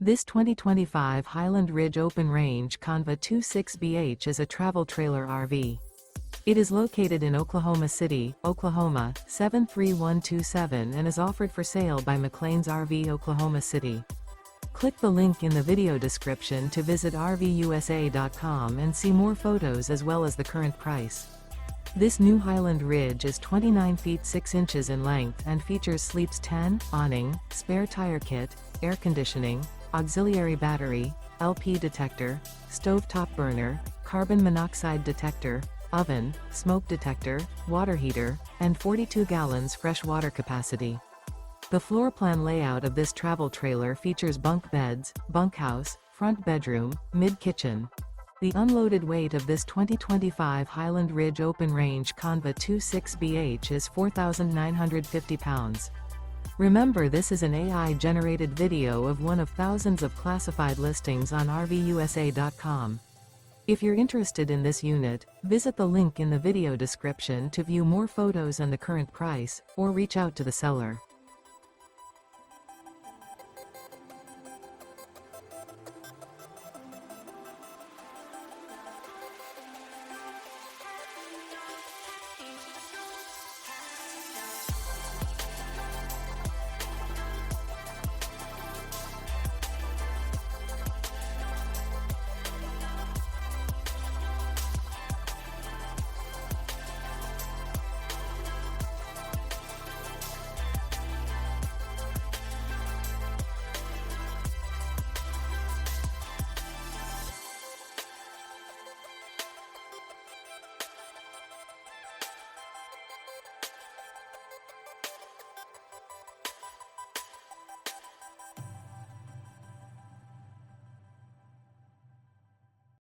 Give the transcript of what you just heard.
This 2025 Highland Ridge Open Range CONV 26BH is a travel trailer RV. It is located in Oklahoma City, Oklahoma, 73127 and is offered for sale by McClain's RV Oklahoma City. Click the link in the video description to visit RVUSA.com and see more photos as well as the current price. This new Highland Ridge is 29 feet 6 inches in length and features sleeps 10, awning, spare tire kit, air conditioning, auxiliary battery, LP detector, stovetop burner, carbon monoxide detector, oven, smoke detector, water heater, and 42 gallons fresh water capacity. The floor plan layout of this travel trailer features bunk beds, bunkhouse, front bedroom, mid-kitchen. The unloaded weight of this 2025 Highland Ridge Open Range CONV 26BH is 4,950 pounds. Remember, this is an AI-generated video of one of thousands of classified listings on RVUSA.com. If you're interested in this unit, visit the link in the video description to view more photos and the current price, or reach out to the seller.